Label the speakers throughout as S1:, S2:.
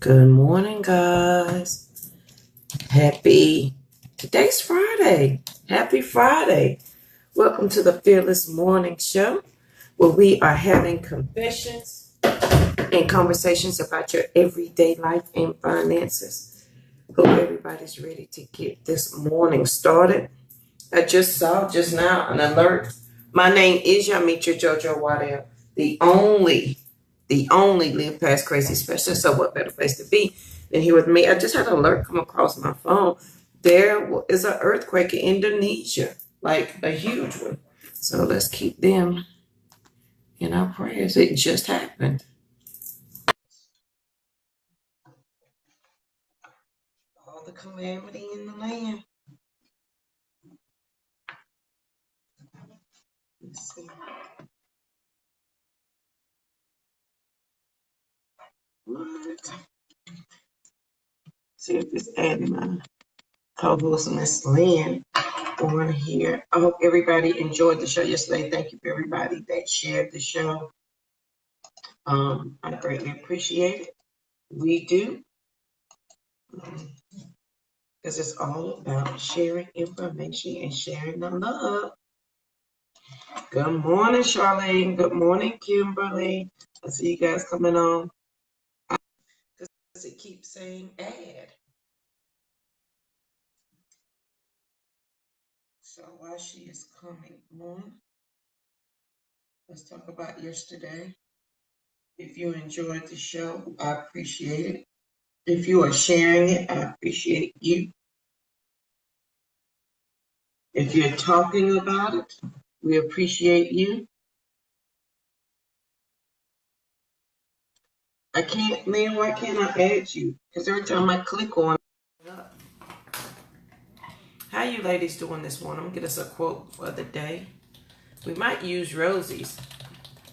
S1: Good morning, guys. Today's Friday. Happy Friday. Welcome to the Fearless Morning Show, where we are having confessions and conversations about your everyday life and finances. Hope everybody's ready to get this morning started. I just saw just now an alert. My name is Yamitra Jojo Waddell, the only Live Past Crazy specialist. So what better place to be than here with me? I just had an alert come across my phone. There is an earthquake in Indonesia, like a huge one. So let's keep them in our prayers. It just happened. All the calamity in the land. Let's see. What? See if it's adding my co-host Miss Lynn on here. I hope everybody enjoyed the show yesterday. Thank you for everybody that shared the show. I greatly appreciate it. We do. Because it's all about sharing information and sharing the love. Good morning, Charlene. Good morning, Kimberly. I see you guys coming on. Because it keeps saying add. So while she is coming on, let's talk about yesterday. If you enjoyed the show, I appreciate it. If you are sharing it, I appreciate you. If you're talking about it, we appreciate you. I can't, man, why can't I add you? Because every time I click on it. How you ladies doing this morning? I'm going to get us a quote for the day. We might use Rosie's.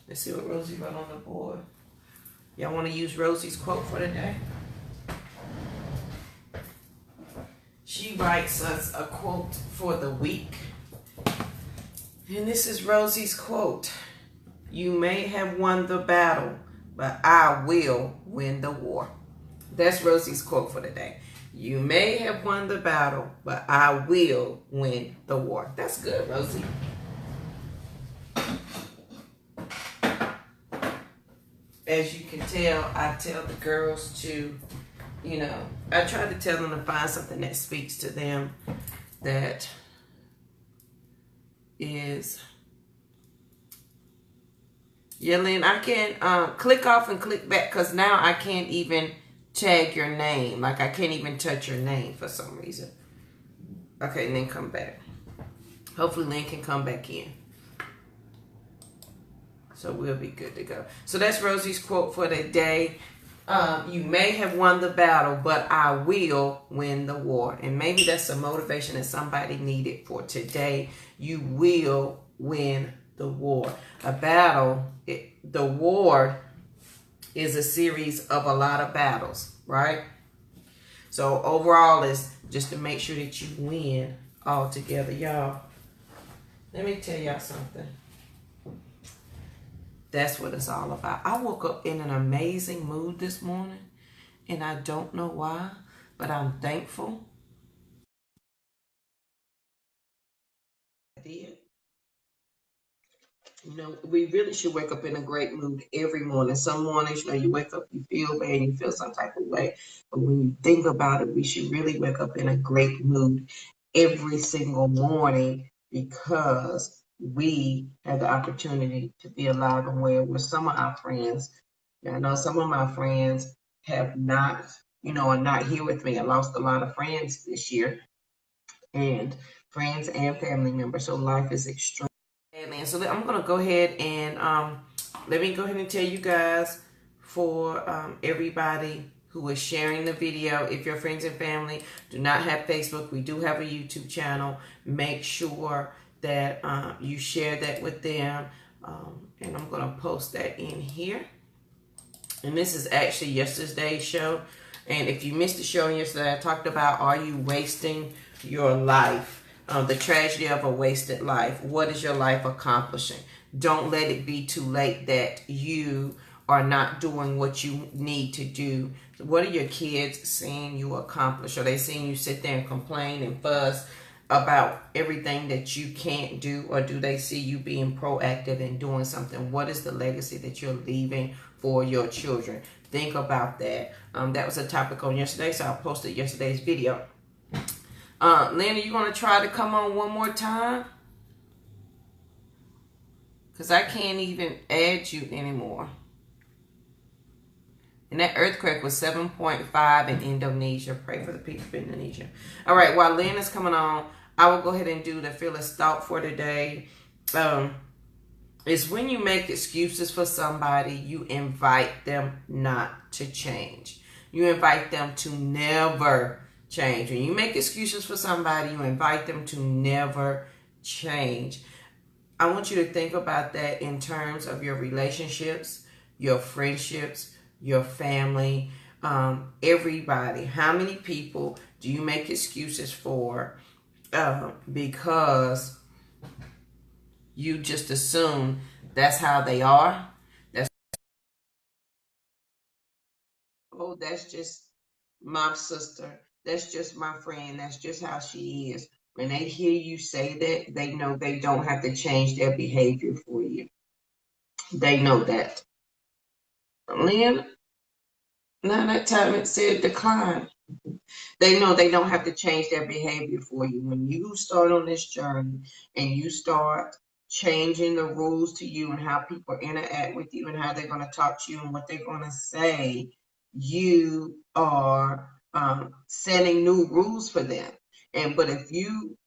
S1: Let's see what Rosie wrote on the board. Y'all want to use Rosie's quote for the day? She writes us a quote for the week. And this is Rosie's quote. You may have won the battle, but I will win the war. That's Rosie's quote for the day. You may have won the battle, but I will win the war. That's good, Rosie. As you can tell, I tell the girls to, I try to tell them to find something that speaks to them that is... Yelene, I can't click off and click back because now I can't even tag your name. Like I can't even touch your name for some reason. Okay, and then come back. Hopefully Lynn can come back in. So we'll be good to go. So that's Rosie's quote for the day. You may have won the battle, but I will win the war. And maybe that's a motivation that somebody needed for today. You will win the war. A battle, the war is a series of a lot of battles, right? So overall is just to make sure that you win all together. Y'all, let me tell y'all something. That's what it's all about. I woke up in an amazing mood this morning, and I don't know why, but I'm thankful. I did. We really should wake up in a great mood every morning. Some mornings, you wake up, you feel bad, you feel some type of way. But when you think about it, we should really wake up in a great mood every single morning because we have the opportunity to be alive and well with some of our friends. I know some of my friends have not, are not here with me. I lost a lot of friends this year, and friends and family members. So life is extreme. So I'm going to go ahead and let me go ahead and tell you guys for everybody who is sharing the video. If your friends and family do not have Facebook, we do have a YouTube channel. Make sure that you share that with them. And I'm going to post that in here. And this is actually yesterday's show. And if you missed the show yesterday, I talked about, are you wasting your life? The tragedy of a wasted life. What is your life accomplishing? Don't let it be too late that you are not doing what you need to do. What are your kids seeing you accomplish? Are they seeing you sit there and complain and fuss about everything that you can't do? Or do they see you being proactive and doing something? What is the legacy that you're leaving for your children? Think about that. That was a topic on yesterday, so I posted yesterday's video. Lena, you going to try to come on one more time? Because I can't even add you anymore. And that earthquake was 7.5 in Indonesia. Pray for the people of Indonesia. All right, while Lena's coming on, I will go ahead and do the fearless thought for today. It's when you make excuses for somebody, you invite them not to change. You invite them to never change. When you make excuses for somebody, you invite them to never change. I want you to think about that in terms of your relationships, your friendships, your family, everybody. How many people do you make excuses for because you just assume that's how they are? That's just my sister. That's just my friend. That's just how she is. When they hear you say that, they know they don't have to change their behavior for you. They know that. Lynn, now that time it said decline. They know they don't have to change their behavior for you. When you start on this journey and you start changing the rules to you and how people interact with you and how they're going to talk to you and what they're going to say, you are setting new rules for them. But if you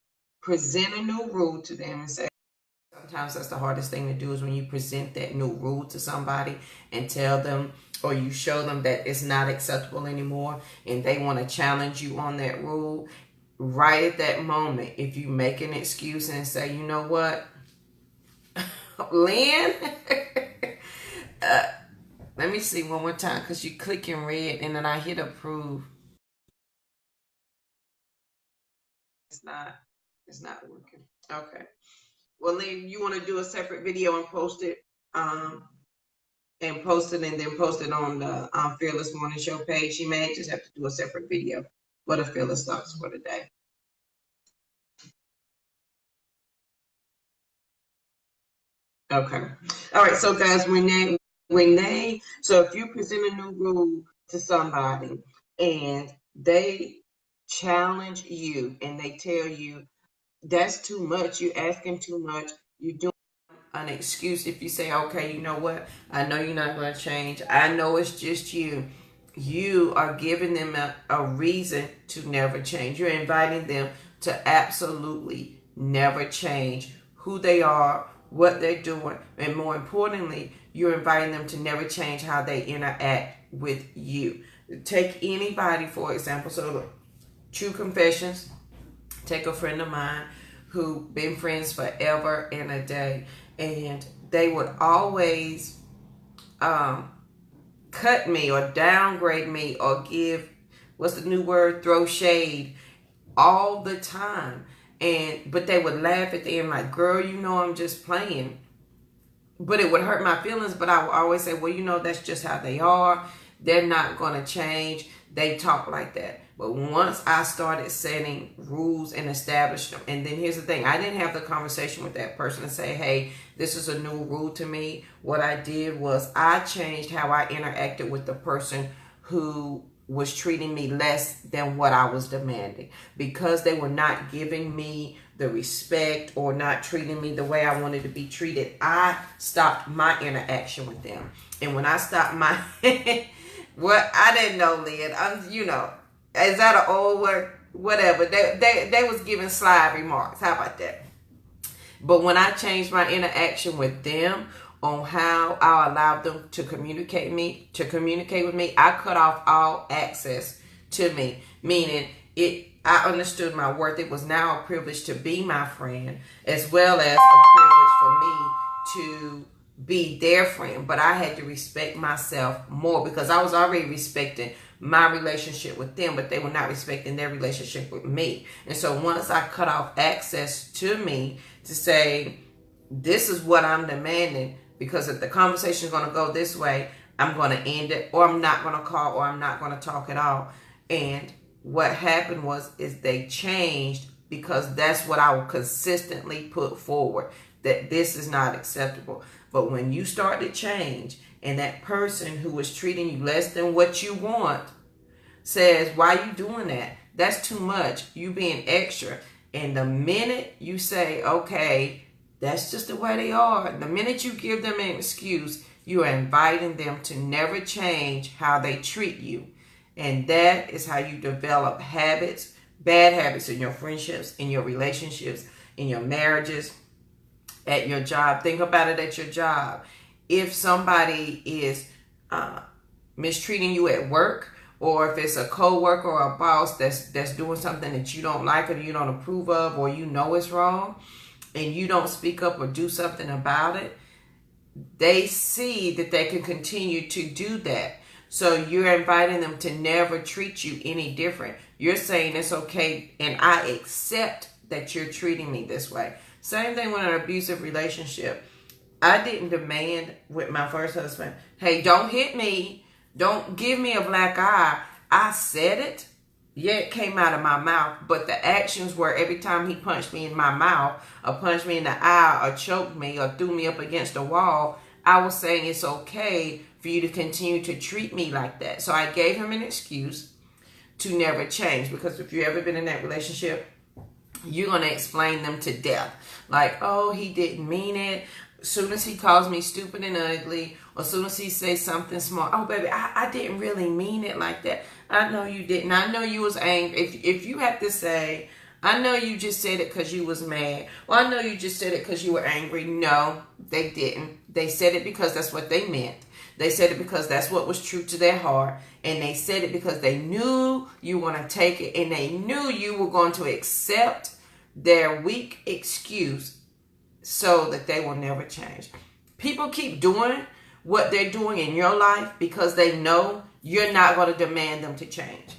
S1: present a new rule to them and say, sometimes that's the hardest thing to do, is when you present that new rule to somebody and tell them, or you show them that it's not acceptable anymore and they want to challenge you on that rule. Right at that moment, if you make an excuse and say, you know what, Lynn, let me see one more time, because you click in red and then I hit approve. It's not working. Okay. Well, Lynn, you want to do a separate video and post it, and then post it on the Fearless Morning Show page. You may just have to do a separate video for the Fearless Thoughts for today. Okay. All right. So, guys, so if you present a new rule to somebody and they challenge you and they tell you that's too much, you're asking too much, you're doing an excuse. If you say, okay, you know what, I know you're not going to change, I know it's just you are giving them a reason to never change. You're inviting them to absolutely never change who they are, what they're doing, and more importantly, you're inviting them to never change how they interact with you. Take anybody, for example, so True Confessions, take a friend of mine who been friends forever and a day, and they would always cut me or downgrade me or give, what's the new word, throw shade all the time. But they would laugh at the end like, girl, you know I'm just playing. But it would hurt my feelings. But I would always say, well, you know, that's just how they are. They're not going to change. They talk like that. But once I started setting rules and established them, and then here's the thing, I didn't have the conversation with that person and say, hey, this is a new rule to me. What I did was I changed how I interacted with the person who was treating me less than what I was demanding. Because they were not giving me the respect or not treating me the way I wanted to be treated, I stopped my interaction with them. And when I stopped my... Well, I didn't know, Lynn. You know, is that an old word? Whatever. They was giving slide remarks. How about that? But when I changed my interaction with them on how I allowed them to communicate with me, I cut off all access to me. Meaning, I understood my worth. It was now a privilege to be my friend, as well as a privilege for me to be their friend. But I had to respect myself more, because I was already respecting my relationship with them, but they were not respecting their relationship with me. And so once I cut off access to me to say, this is what I'm demanding, because if the conversation is going to go this way, I'm going to end it, or I'm not going to call, or I'm not going to talk at all. And what happened is they changed because that's what I will consistently put forward, that this is not acceptable. But when you start to change and that person who was treating you less than what you want says, why are you doing that? That's too much. You being extra. And the minute you say, okay, that's just the way they are, the minute you give them an excuse, you are inviting them to never change how they treat you. And that is how you develop habits, bad habits in your friendships, in your relationships, in your marriages, at your job. Think about it at your job. If somebody is mistreating you at work, or if it's a co-worker or a boss that's doing something that you don't like or you don't approve of, or you know it's wrong, and you don't speak up or do something about it, they see that they can continue to do that. So you're inviting them to never treat you any different. You're saying it's okay and I accept that you're treating me this way. Same thing with an abusive relationship. I didn't demand with my first husband, hey, don't hit me. Don't give me a black eye. I said it. Yeah, it came out of my mouth. But the actions were every time he punched me in my mouth, or punched me in the eye, or choked me, or threw me up against a wall, I was saying it's okay for you to continue to treat me like that. So I gave him an excuse to never change. Because if you've ever been in that relationship, you're going to explain them to death. Like, oh, he didn't mean it. As soon as he calls me stupid and ugly, or as soon as he says something small, oh, baby, I didn't really mean it like that. I know you didn't. I know you was angry. If you have to say, I know you just said it because you was mad. Well, I know you just said it because you were angry. No, they didn't. They said it because that's what they meant. They said it because that's what was true to their heart. And they said it because they knew you were going to take it. And they knew you were going to accept their weak excuse so that they will never change. People keep doing what they're doing in your life because they know you're not going to demand them to change.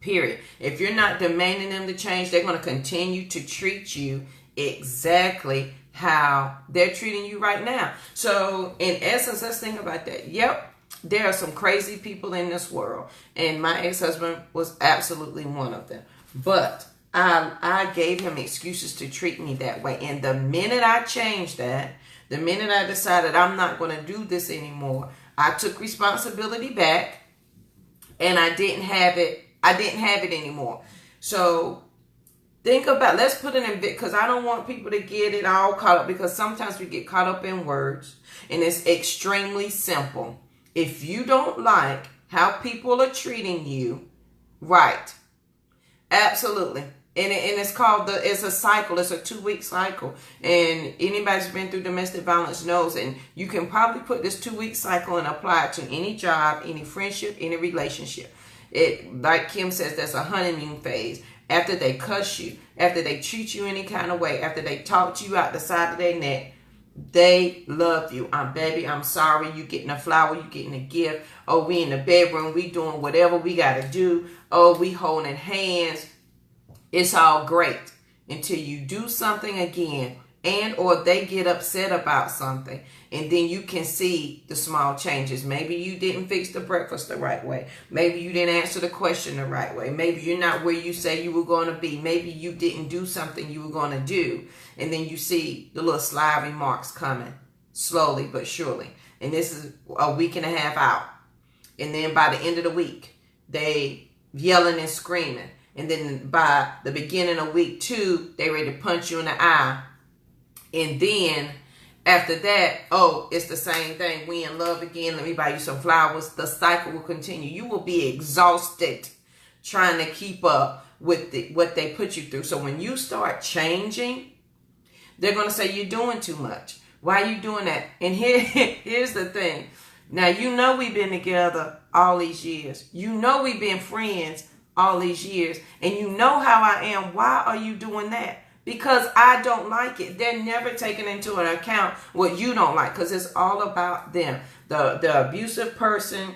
S1: Period. If you're not demanding them to change, they're going to continue to treat you exactly how they're treating you right now. So in essence, let's think about that. Yep, there are some crazy people in this world. And my ex-husband was absolutely one of them. But I gave him excuses to treat me that way. And the minute I changed that, the minute I decided I'm not going to do this anymore, I took responsibility back and I didn't have it anymore. So think about, let's put it in, because I don't want people to get it all caught up, because sometimes we get caught up in words, and it's extremely simple. If you don't like how people are treating you, right, absolutely. And it's called, it's a cycle. It's a 2-week cycle. And anybody's been through domestic violence knows. And you can probably put this 2-week cycle and apply it to any job, any friendship, any relationship. It, like Kim says, that's a honeymoon phase. After they cuss you, after they treat you any kind of way, after they talk to you out the side of their neck, they love you. Baby, I'm sorry. You getting a flower, you getting a gift. Oh, we in the bedroom, we doing whatever we got to do. Oh, we holding hands. It's all great until you do something again, and or they get upset about something, and then you can see the small changes. Maybe you didn't fix the breakfast the right way. Maybe you didn't answer the question the right way. Maybe you're not where you say you were going to be. Maybe you didn't do something you were going to do, and then you see the little sly remarks coming slowly but surely. And this is a week and a half out, and then by the end of the week, they yelling and screaming. And then by the beginning of week 2, they ready to punch you in the eye. And then after that, oh, it's the same thing. We in love again. Let me buy you some flowers. The cycle will continue. You will be exhausted trying to keep up with what they put you through. So when you start changing, they're going to say you're doing too much. Why are you doing that? And here's the thing. Now, you know we've been together all these years. You know we've been friends all these years, and you know how I am. Why are you doing that? Because I don't like it. They're never taking into an account what you don't like, because it's all about them. The abusive person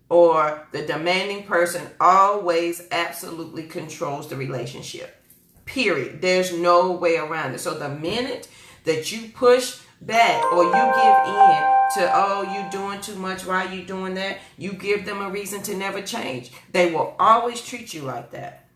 S1: or the demanding person always absolutely controls the relationship. Period. There's no way around it. So the minute that you push back or you give in to, oh, you doing too much, why are you doing that? You give them a reason to never change. They will always treat you like that.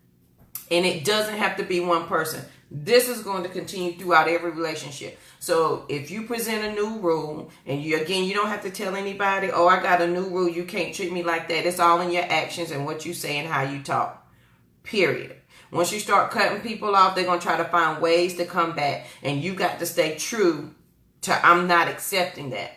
S1: And it doesn't have to be one person. This is going to continue throughout every relationship. So if you present a new rule, and you don't have to tell anybody, oh, I got a new rule, you can't treat me like that. It's all in your actions and what you say and how you talk. Period. Once you start cutting people off, they're going to try to find ways to come back. And you got to stay true to, I'm not accepting that.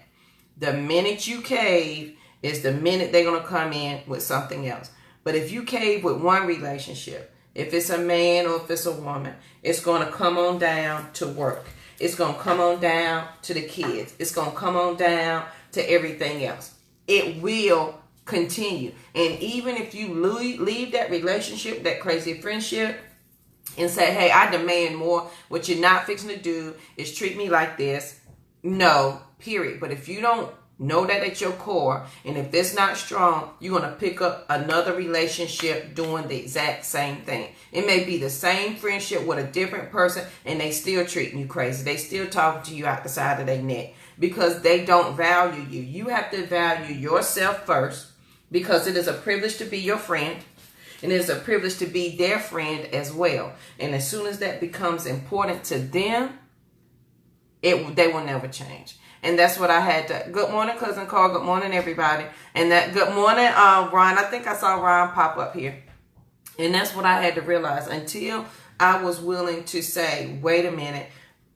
S1: The minute you cave is the minute they're going to come in with something else. But if you cave with one relationship, if it's a man or if it's a woman, it's going to come on down to work. It's going to come on down to the kids. It's going to come on down to everything else. It will continue. And even if you leave that relationship, that crazy friendship, and say, hey, I demand more. What you're not fixing to do is treat me like this. No, period. But if you don't know that at your core, and if it's not strong, you're going to pick up another relationship doing the exact same thing. It may be the same friendship with a different person, and they still treating you crazy. They still talking to you out the side of their neck because they don't value you. You have to value yourself first, because it is a privilege to be your friend, and it is a privilege to be their friend as well. And as soon as that becomes important to them, they will never change. And that's what I had to. Good morning, Cousin Carl. Good morning, everybody. And that good morning, Ron. I think I saw Ron pop up here. And that's what I had to realize until I was willing to say, wait a minute,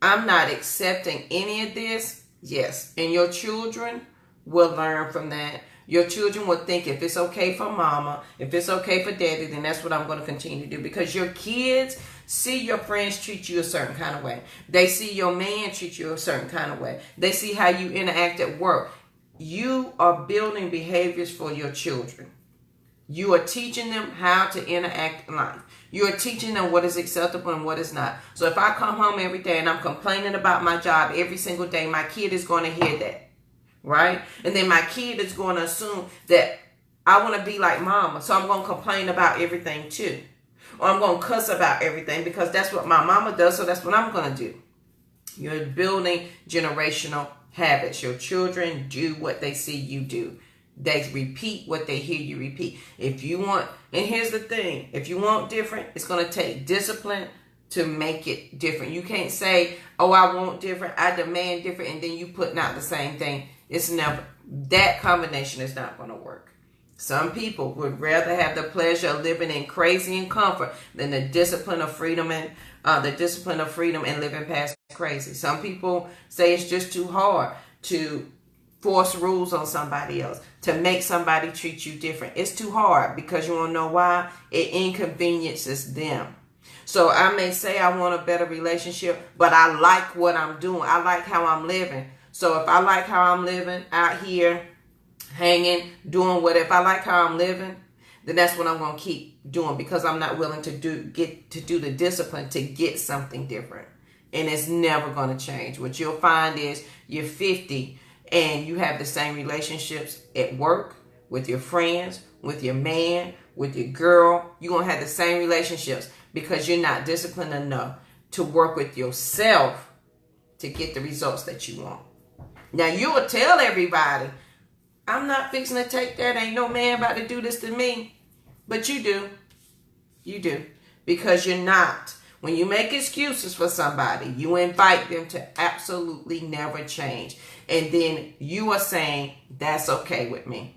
S1: I'm not accepting any of this. Yes. And your children will learn from that. Your children will think if it's okay for mama, if it's okay for daddy, then that's what I'm going to continue to do. Because your kids see your friends treat you a certain kind of way. They see your man treat you a certain kind of way. They see how you interact at work. You are building behaviors for your children. You are teaching them how to interact in life. You are teaching them what is acceptable and what is not. So if I come home every day and I'm complaining about my job every single day, my kid is going to hear that. Right? And then my kid is going to assume that I want to be like mama. So I'm going to complain about everything too. Or I'm going to cuss about everything because that's what my mama does. So that's what I'm going to do. You're building generational habits. Your children do what they see you do. They repeat what they hear you repeat. If you want, and here's the thing, if you want different, it's going to take discipline to make it different. You can't say, oh, I want different, I demand different, and then you putting out the same thing. It's never, that combination is not going to work. Some people would rather have the pleasure of living in crazy and comfort than the discipline of freedom and living past crazy. Some people say it's just too hard to force rules on somebody else, to make somebody treat you different. It's too hard because you want to know why? It inconveniences them. So I may say I want a better relationship, but I like what I'm doing. I like how I'm living. So if I like how I'm living out here, hanging, doing whatever, if I like how I'm living, then that's what I'm going to keep doing because I'm not willing to do the discipline to get something different. And it's never going to change. What you'll find is you're 50 and you have the same relationships at work, with your friends, with your man, with your girl. You're going to have the same relationships because you're not disciplined enough to work with yourself to get the results that you want. Now, you will tell everybody, I'm not fixing to take that. Ain't no man about to do this to me. But you do. You do. Because you're not. When you make excuses for somebody, you invite them to absolutely never change. And then you are saying, that's okay with me.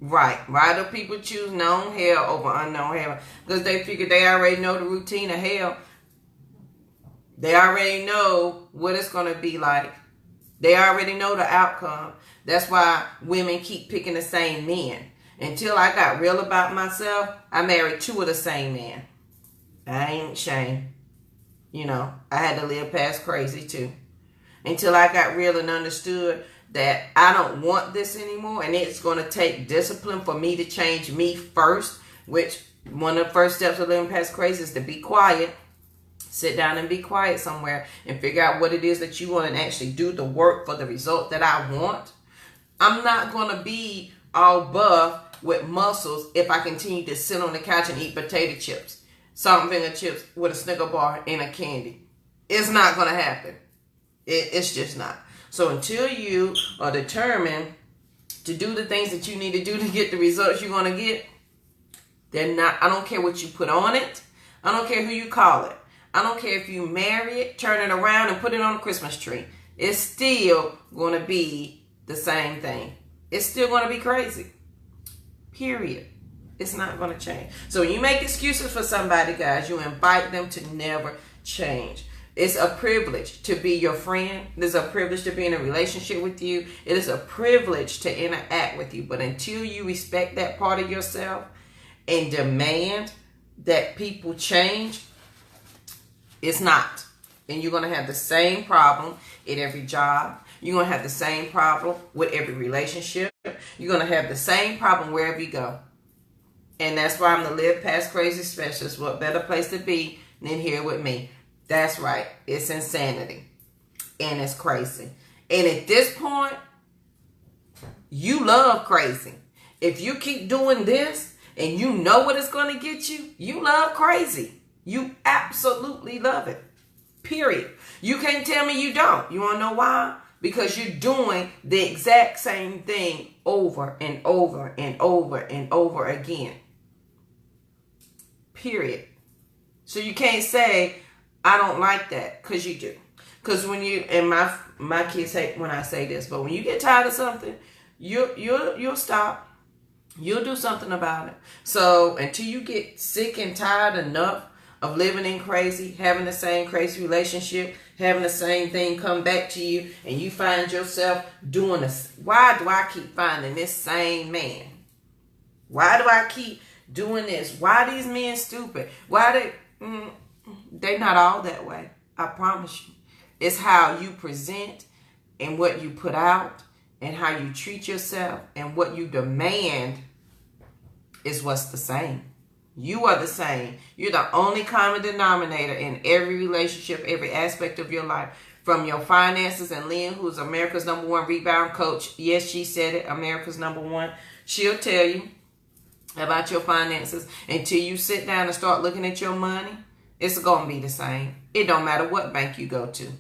S1: Right. Why do people choose known hell over unknown hell? Because they figure they already know the routine of hell. They already know what it's going to be like. They already know the outcome. That's why women keep picking the same men. Until I got real about myself, I married 2 of the same man. I ain't ashamed. You know, I had to live past crazy too. Until I got real and understood that I don't want this anymore. And it's going to take discipline for me to change me first. Which one of the first steps of living past crazy is to be quiet. Sit down and be quiet somewhere and figure out what it is that you want and actually do the work for the result that I want. I'm not going to be all buff with muscles if I continue to sit on the couch and eat potato chips, salt and vinegar chips with a Snicker bar and a candy.
S2: It's not going to happen. It's just not. So until you are determined to do the things that you need to do to get the results you're going to get, they're not. I don't care what you put on it. I don't care who you call it. I don't care if you marry it, turn it around, and put it on a Christmas tree. It's still going to be the same thing. It's still going to be crazy. Period. It's not going to change. So when you make excuses for somebody, guys, you invite them to never change. It's a privilege to be your friend. It's a privilege to be in a relationship with you. It is a privilege to interact with you. But until you respect that part of yourself and demand that people change, it's not. And you're going to have the same problem at every job. You're going to have the same problem with every relationship. You're going to have the same problem wherever you go. And that's why I'm the Live Past Crazy Specialist. What better place to be than here with me? That's right. It's insanity. And it's crazy. And at this point, you love crazy. If you keep doing this and you know what it's going to get you, you love crazy. You absolutely love it. Period. You can't tell me you don't. You want to know why? Because you're doing the exact same thing over and over and over and over again. Period. So you can't say, I don't like that, because you do. Because when you, and my kids hate when I say this, but when you get tired of something, you'll stop. You'll do something about it. So until you get sick and tired enough of living in crazy, having the same crazy relationship, having the same thing come back to you, and you find yourself doing this. Why do I keep finding this same man? Why do I keep doing this? Why these men stupid? Why they're not all that way. I promise you. It's how you present and what you put out and how you treat yourself and what you demand is what's the same. You are the same. You're the only common denominator in every relationship, every aspect of your life. From your finances, and Lynn, who's America's #1 rebound coach, yes, she said it, America's #1. She'll tell you about your finances until you sit down and start looking at your money. It's going to be the same. It don't matter what bank you go to.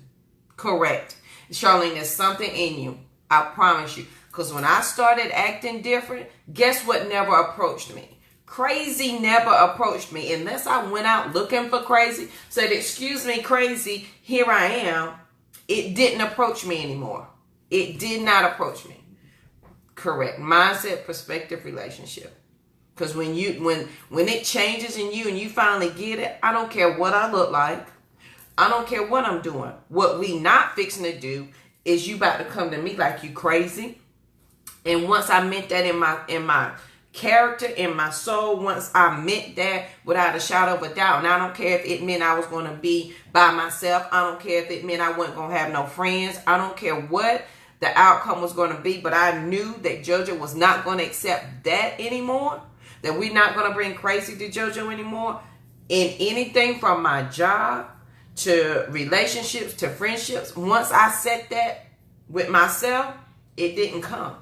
S2: Correct. Charlene, there's something in you. I promise you. Because when I started acting different, guess what never approached me? Crazy never approached me. Unless I went out looking for crazy, said, excuse me, crazy, here I am. It didn't approach me anymore. It did not approach me. Correct. Mindset, perspective, relationship. Because when it changes in you and you finally get it, I don't care what I look like. I don't care what I'm doing. What we not fixing to do is you about to come to me like you crazy. And once I meant that in my character, in my soul, once I meant that without a shadow of a doubt, and I don't care if it meant I was going to be by myself. I don't care if it meant I wasn't going to have no friends. I don't care what the outcome was going to be, but I knew that JoJo was not going to accept that anymore. That we're not going to bring crazy to JoJo anymore. In anything from my job to relationships to friendships. Once I said that with myself, it didn't come.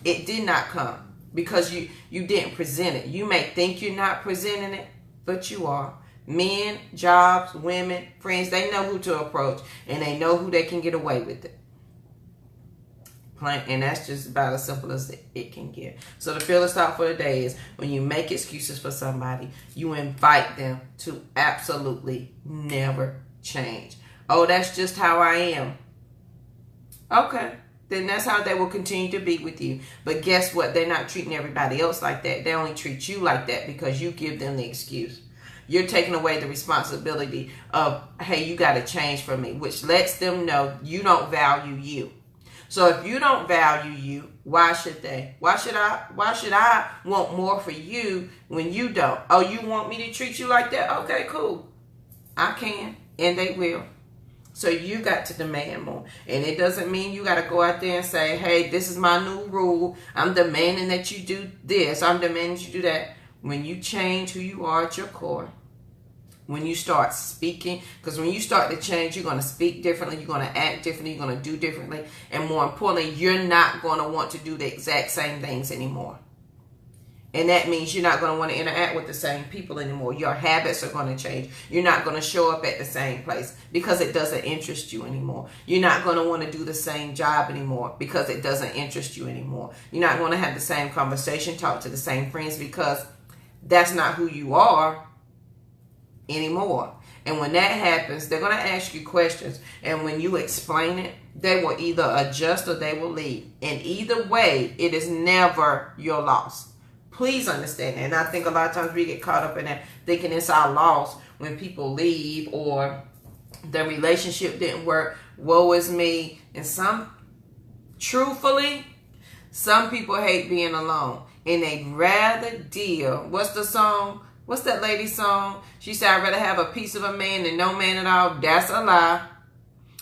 S2: It did not come. Because you didn't present it. You may think you're not presenting it, but you are. Men, jobs, women, friends, they know who to approach. And they know who they can get away with it. And that's just about as simple as it can get. So the fearless thought for the day is, when you make excuses for somebody, you invite them to absolutely never change. Oh, that's just how I am. Okay. Then that's how they will continue to be with you. But guess what? They're not treating everybody else like that. They only treat you like that because you give them the excuse. You're taking away the responsibility of, hey, you got to change for me, which lets them know you don't value you. So if you don't value you, why should they? Why should I want more for you when you don't? Oh, you want me to treat you like that? Okay, cool. I can, and they will. So you got to demand more. And it doesn't mean you got to go out there and say, hey, this is my new rule. I'm demanding that you do this. I'm demanding that you do that. When you change who you are at your core, when you start speaking, because when you start to change, you're going to speak differently, you're going to act differently, you're going to do differently, and more importantly, you're not going to want to do the exact same things anymore. And that means you're not going to want to interact with the same people anymore. Your habits are going to change. You're not going to show up at the same place because it doesn't interest you anymore. You're not going to want to do the same job anymore because it doesn't interest you anymore. You're not going to have the same conversation, talk to the same friends because that's not who you are anymore. And when that happens, they're going to ask you questions. And when you explain it, they will either adjust or they will leave. And either way, it is never your loss. Please understand that. And I think a lot of times we get caught up in that, thinking it's our loss when people leave or the relationship didn't work. Woe is me. And truthfully, some people hate being alone. And they'd rather deal. What's the song? What's that lady's song? She said, I'd rather have a piece of a man than no man at all. That's a lie.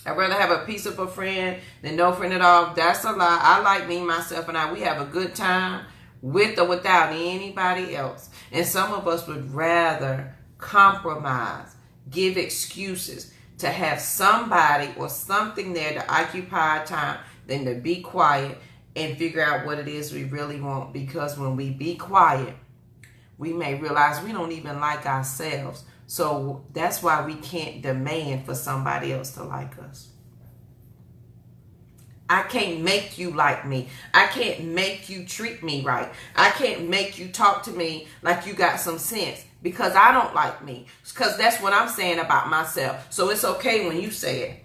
S2: I'd rather have a piece of a friend than no friend at all. That's a lie. I like me, myself, and I. We have a good time with or without anybody else. And some of us would rather compromise, give excuses to have somebody or something there to occupy our time than to be quiet and figure out what it is we really want. Because when we be quiet, we may realize we don't even like ourselves. So that's why we can't demand for somebody else to like us. I can't make you like me. I can't make you treat me right. I can't make you talk to me like you got some sense because I don't like me. Because that's what I'm saying about myself. So it's okay when you say it.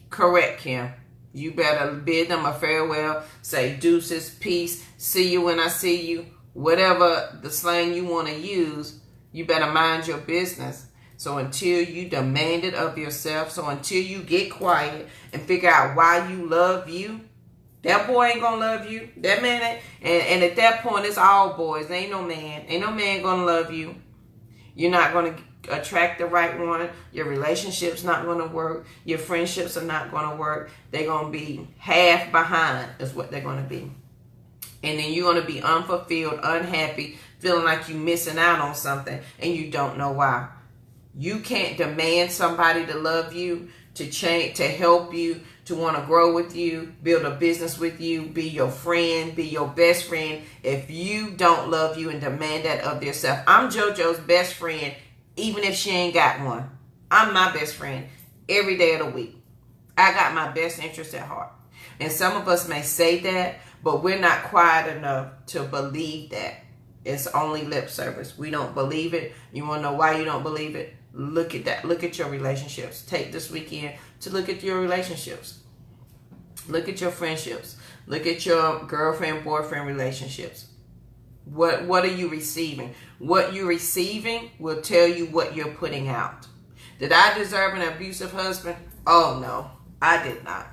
S2: Correct, Kim. You better bid them a farewell. Say deuces, peace, see you when I see you. Whatever the slang you want to use, you better mind your business. So until you demand it of yourself, so until you get quiet and figure out why you love you, that boy ain't gonna love you. That man ain't. And at that point, it's all boys. Ain't no man. Ain't no man gonna love you. You're not gonna attract the right one. Your relationship's not gonna work. Your friendships are not gonna work. They're gonna be half behind is what they're gonna be. And then you're gonna be unfulfilled, unhappy, feeling like you're missing out on something and you don't know why. You can't demand somebody to love you, to change, to help you, to want to grow with you, build a business with you, be your friend, be your best friend, if you don't love you and demand that of yourself. I'm JoJo's best friend, even if she ain't got one. I'm my best friend every day of the week. I got my best interest at heart. And some of us may say that, but we're not quiet enough to believe that. It's only lip service. We don't believe it. You want to know why you don't believe it? Look at that. Look at your relationships. Take this weekend to look at your relationships. Look at your friendships. Look at your girlfriend, boyfriend relationships. What are you receiving? What you're receiving will tell you what you're putting out. Did I deserve an abusive husband? Oh, no. I did not.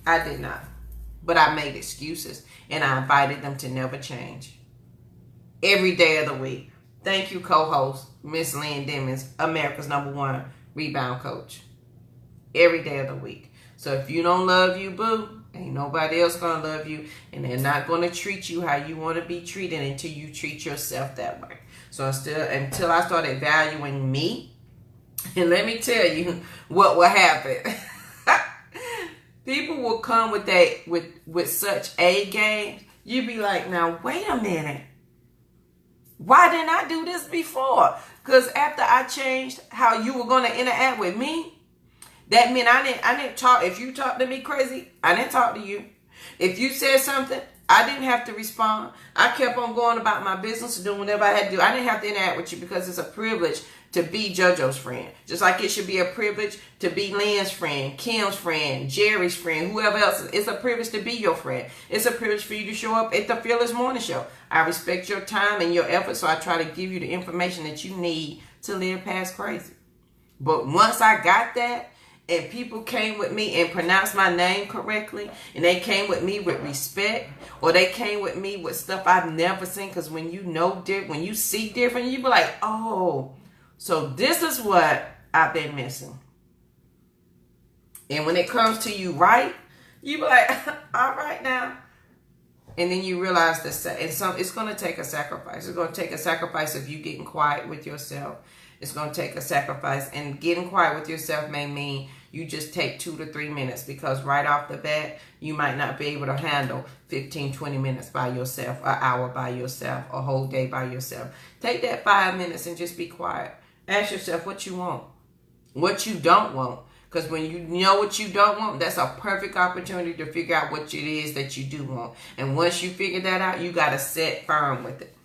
S2: I did not. But I made excuses and I invited them to never change. Every day of the week. Thank you, co-host, Miss Lynn Demons, America's #1 rebound coach. Every day of the week. So if you don't love you, boo, ain't nobody else going to love you. And they're not going to treat you how you want to be treated until you treat yourself that way. So until I started valuing me, and let me tell you what will happen. People will come with such A games. You be like, now, wait a minute. Why didn't I do this before? Because after I changed how you were going to interact with me, that meant I didn't talk. If you talked to me crazy, I didn't talk to you. If you said something, I didn't have to respond. I kept on going about my business and doing whatever I had to do. I didn't have to interact with you because it's a privilege to be JoJo's friend. Just like it should be a privilege to be Lynn's friend, Kim's friend, Jerry's friend, whoever else. It's a privilege to be your friend. It's a privilege for you to show up at the Fearless Morning Show. I respect your time and your effort, so I try to give you the information that you need to live past crazy. But once I got that, and people came with me and pronounced my name correctly, and they came with me with respect, or they came with me with stuff I've never seen, because when you know different, when you see different, you be like, oh, so this is what I've been missing. And when it comes to you right, you be like, all right now. And then you realize that it's going to take a sacrifice. It's going to take a sacrifice of you getting quiet with yourself. It's going to take a sacrifice. And getting quiet with yourself may mean you just take 2 to 3 minutes, because right off the bat, you might not be able to handle 15, 20 minutes by yourself, an hour by yourself, a whole day by yourself. Take that 5 minutes and just be quiet. Ask yourself what you want, what you don't want. Because when you know what you don't want, that's a perfect opportunity to figure out what it is that you do want. And once you figure that out, you got to set firm with it.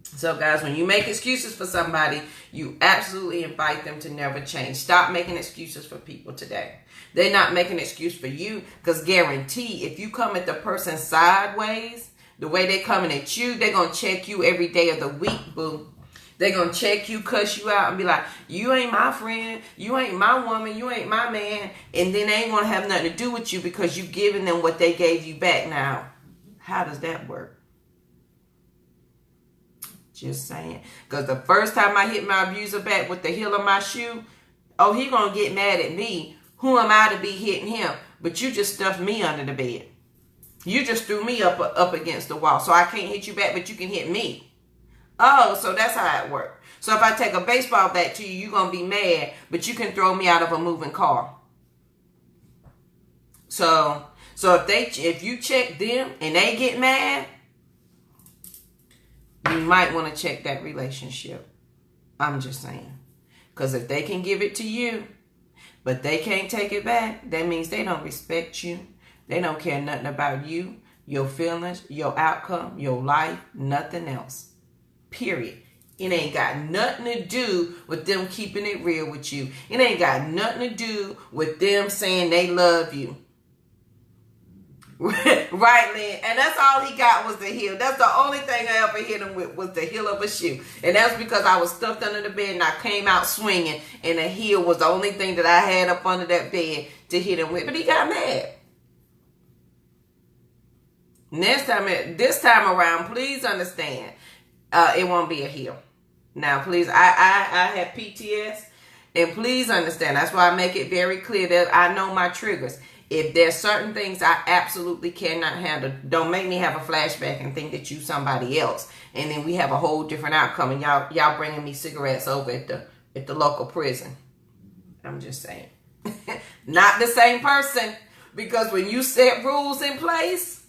S2: So guys, when you make excuses for somebody, you absolutely invite them to never change. Stop making excuses for people today. They're not making an excuse for you, because guarantee if you come at the person sideways, the way they coming at you, they're going to check you every day of the week, boo. They're going to check you, cuss you out, and be like, you ain't my friend, you ain't my woman, you ain't my man. And then they ain't going to have nothing to do with you because you giving them what they gave you back. Now, how does that work? Just saying. Because the first time I hit my abuser back with the heel of my shoe, oh, he going to get mad at me. Who am I to be hitting him? But you just stuffed me under the bed. You just threw me up against the wall. So I can't hit you back, but you can hit me. Oh, so that's how it works. So if I take a baseball bat to you, you're going to be mad, but you can throw me out of a moving car. So if you check them and they get mad, you might want to check that relationship. I'm just saying. Because if they can give it to you, but they can't take it back, that means they don't respect you. They don't care nothing about you, your feelings, your outcome, your life, nothing else. Period. It ain't got nothing to do with them keeping it real with you. It ain't got nothing to do with them saying they love you. Right, Lynn? And that's all he got was the heel. That's the only thing I ever hit him with was the heel of a shoe. And that's because I was stuffed under the bed and I came out swinging, and the heel was the only thing that I had up under that bed to hit him with. But he got mad. This time around, please understand, it won't be a heel. Now, please, I have PTS, and please understand, that's why I make it very clear that I know my triggers. If there's certain things I absolutely cannot handle, don't make me have a flashback and think that you somebody else, and then we have a whole different outcome, and y'all bringing me cigarettes over at the local prison. I'm just saying. Not the same person, because when you set rules in place,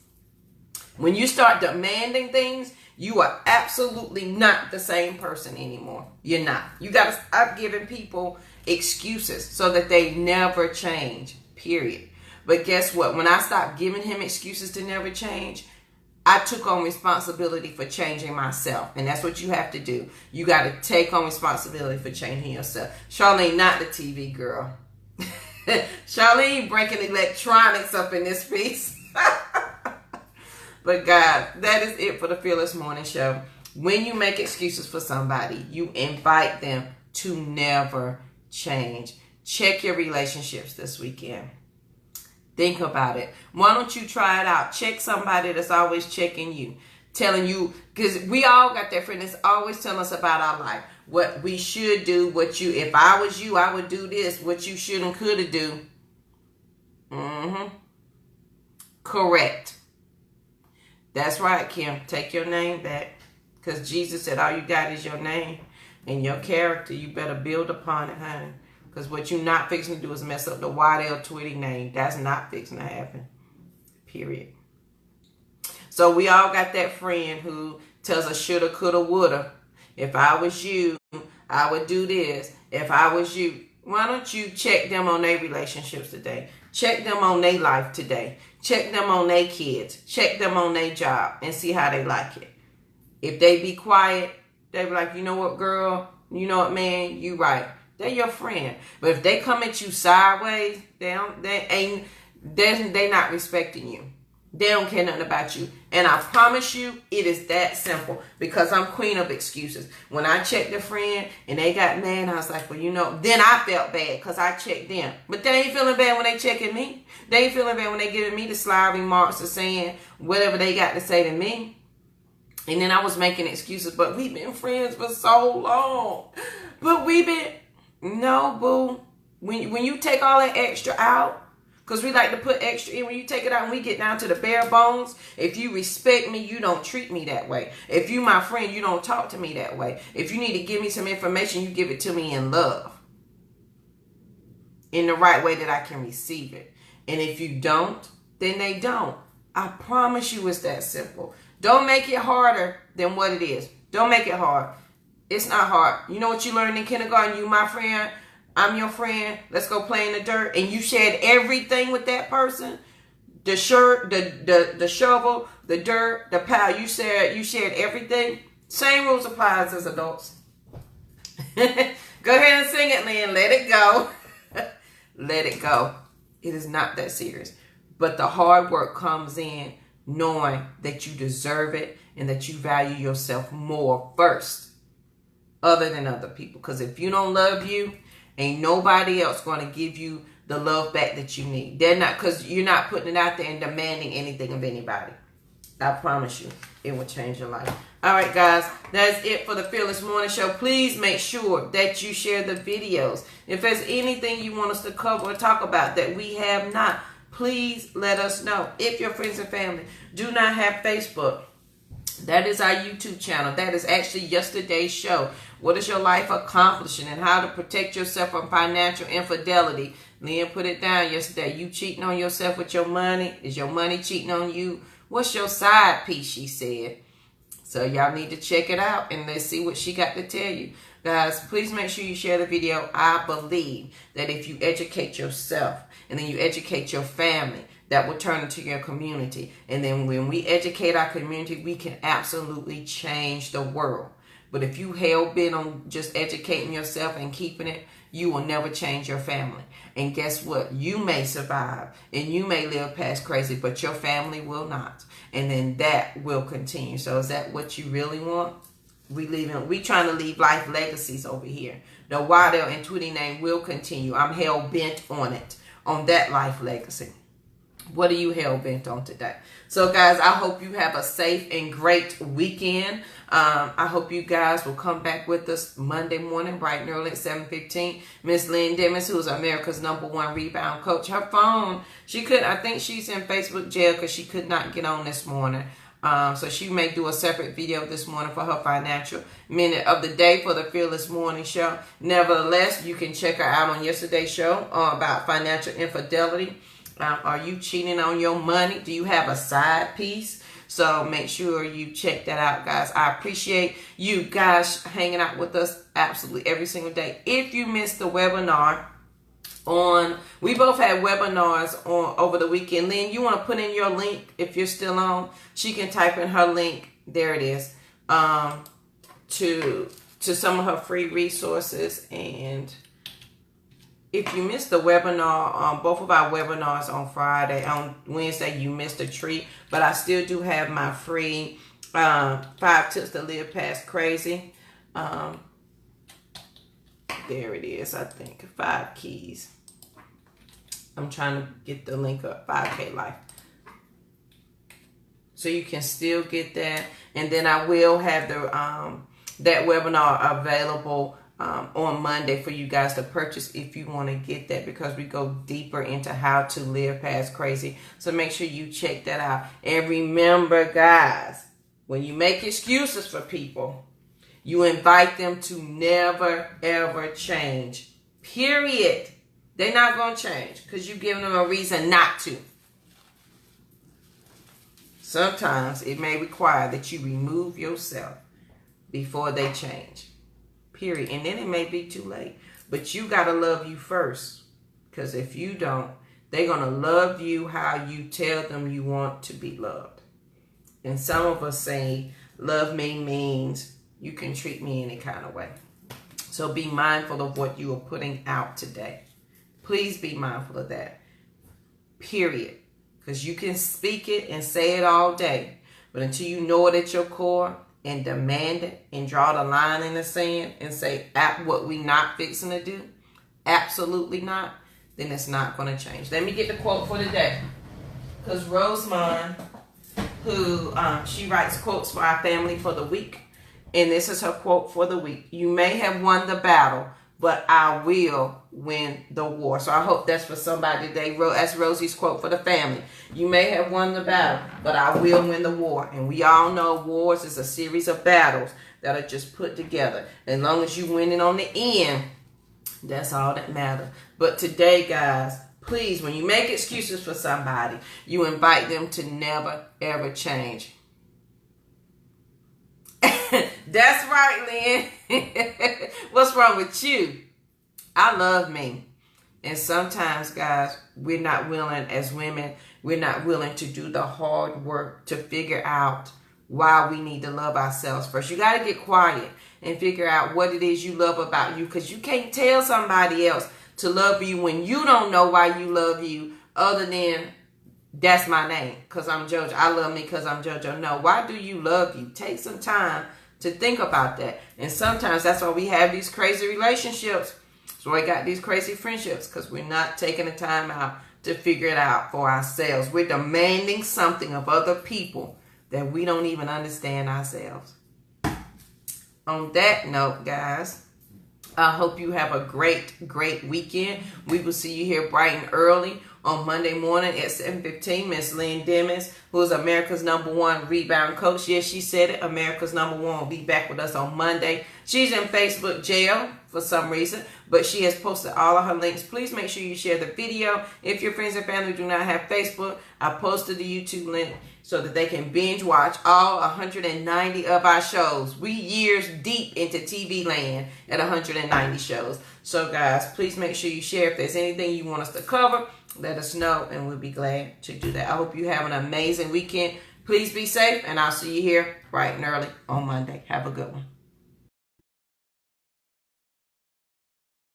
S2: when you start demanding things, you are absolutely not the same person anymore. You're not. You got to stop giving people excuses so that they never change, period. But guess what? When I stopped giving him excuses to never change, I took on responsibility for changing myself. And that's what you have to do. You got to take on responsibility for changing yourself. Charlene, not the TV girl. Charlene breaking electronics up in this piece. But God, that is it for the Fearless Morning Show. When you make excuses for somebody, you invite them to never change. Check your relationships this weekend. Think about it. Why don't you try it out? Check somebody that's always checking you, telling you, because we all got that friend that's always telling us about our life, what we should do, if I was you, I would do this, what you should and could do. Correct. That's right, Kim. Take your name back. Because Jesus said all you got is your name and your character. You better build upon it, honey. Because what you're not fixing to do is mess up the Waddell Twitty name. That's not fixing to happen. Period. So we all got that friend who tells us shoulda, coulda, woulda. If I was you, I would do this. If I was you. Why don't you check them on their relationships today? Check them on their life today. Check them on their kids. Check them on their job and see how they like it. If they be quiet, they be like, you know what, girl? You know what, man? You right. They're your friend. But if they come at you sideways, they not respecting you. They don't care nothing about you. And I promise you, it is that simple. Because I'm queen of excuses. When I checked a friend and they got mad, I was like, well, you know, then I felt bad because I checked them. But they ain't feeling bad when they checking me. They ain't feeling bad when they giving me the sly remarks or saying whatever they got to say to me. And then I was making excuses, but we've been friends for so long. But we've been, no, boo. When you take all that extra out, because we like to put extra in. When you take it out and we get down to the bare bones, if you respect me, you don't treat me that way. If you my friend, you don't talk to me that way. If you need to give me some information, you give it to me in love. in the right way that I can receive it. And if you don't, then they don't. I promise you it's that simple. Don't make it harder than what it is. Don't make it hard. It's not hard. You know what you learned in kindergarten? You my friend, I'm your friend. Let's go play in the dirt. And you shared everything with that person. The shirt, the shovel, the dirt, the pile. You shared everything. Same rules applies as adults. Go ahead and sing it, Lynn. Let it go. Let it go. It is not that serious. But the hard work comes in knowing that you deserve it and that you value yourself more first, other than other people. Because if you don't love you, ain't nobody else going to give you the love back that you need. They're not, because you're not putting it out there and demanding anything of anybody. I promise you, it will change your life. All right, guys, that's it for the Fearless Morning Show. Please make sure that you share the videos. If there's anything you want us to cover or talk about that we have not, please let us know. If your friends and family do not have Facebook, that is our YouTube channel. That is actually yesterday's show. What is your life accomplishing and how to protect yourself from financial infidelity? Lynn put it down yesterday. You cheating on yourself with your money? Is your money cheating on you? What's your side piece, she said. So y'all need to check it out and let's see what she got to tell you. Guys, please make sure you share the video. I believe that if you educate yourself and then you educate your family, that will turn into your community. And then when we educate our community, we can absolutely change the world. But if you hell-bent on just educating yourself and keeping it, you will never change your family. And guess what? You may survive and you may live past crazy, but your family will not. And then that will continue. So is that what you really want? We trying to leave life legacies over here. The Waddell and Tweety name will continue. I'm hell-bent on it, on that life legacy. What are you hell-bent on today? So, guys, I hope you have a safe and great weekend. I hope you guys will come back with us Monday morning, bright and early at 7:15. Miss Lynn Demons, who is America's #1 rebound coach, her phone, I think she's in Facebook jail because she could not get on this morning. So she may do a separate video this morning for her financial minute of the day for the Fearless Morning Show. Nevertheless, you can check her out on yesterday's show about financial infidelity. Are you cheating on your money? Do you have a side piece? So make sure you check that out, guys. I appreciate you guys hanging out with us absolutely every single day. If you missed the webinar we both had webinars over the weekend. Lynn, you want to put in your link if you're still on? She can type in her link. There it is. To some of her free resources. And if you missed the webinar, both of our webinars on Friday, on Wednesday, you missed a treat. But I still do have my free 5 tips to live past crazy. There it is, I think. 5 keys. I'm trying to get the link up. 5K Life. So you can still get that. And then I will have that webinar available on Monday for you guys to purchase if you want to get that, because we go deeper into how to live past crazy. So make sure you check that out. And remember, guys, when you make excuses for people, you invite them to never, ever change. Period. They're not going to change because you're giving them a reason not to. Sometimes it may require that you remove yourself before they change. Period. And then it may be too late. But you got to love you first. Because if you don't, they're going to love you how you tell them you want to be loved. And some of us say, love me means you can treat me any kind of way. So be mindful of what you are putting out today. Please be mindful of that. Period. Because you can speak it and say it all day. But until you know it at your core and demand it and draw the line in the sand and say, what we not fixing to do, absolutely not, then it's not going to change. Let me get the quote for today. Because Rosemond, who she writes quotes for our family for the week. And this is her quote for the week. You may have won the battle, but I will win the war. So I hope that's for somebody today. That's Rosie's quote for the family. You may have won the battle, but I will win the war. And we all know wars is a series of battles that are just put together. As long as you win it on the end, That's all that matters. But today, guys, please, when you make excuses for somebody, you invite them to never, ever change. That's right, Lynn. What's wrong with you? I love me. And sometimes, guys, we're not willing, as women, we're not willing to do the hard work to figure out why we need to love ourselves first. You got to get quiet and figure out what it is you love about you, because you can't tell somebody else to love you when you don't know why you love you, other than that's my name because I'm JoJo. I love me because I'm JoJo. No, why do you love you? Take some time to think about that. And sometimes that's why we have these crazy relationships. So we got these crazy friendships, because we're not taking the time out to figure it out for ourselves. We're demanding something of other people that we don't even understand ourselves. On that note, guys, I hope you have a great, great weekend. We will see you here bright and early on Monday morning at 7:15. Miss Lynn Demons, who is America's #1 rebound coach. Yes, she said it. America's #1 will be back with us on Monday. She's in Facebook jail for some reason, but she has posted all of her links. Please make sure you share the video. If your friends and family do not have Facebook, I posted the YouTube link so that they can binge watch all 190 of our shows. We years deep into TV land at 190 shows. So guys, please make sure you share. If there's anything you want us to cover, let us know and we'll be glad to do that. I hope you have an amazing weekend. Please be safe, and I'll see you here bright and early on Monday. Have a good one.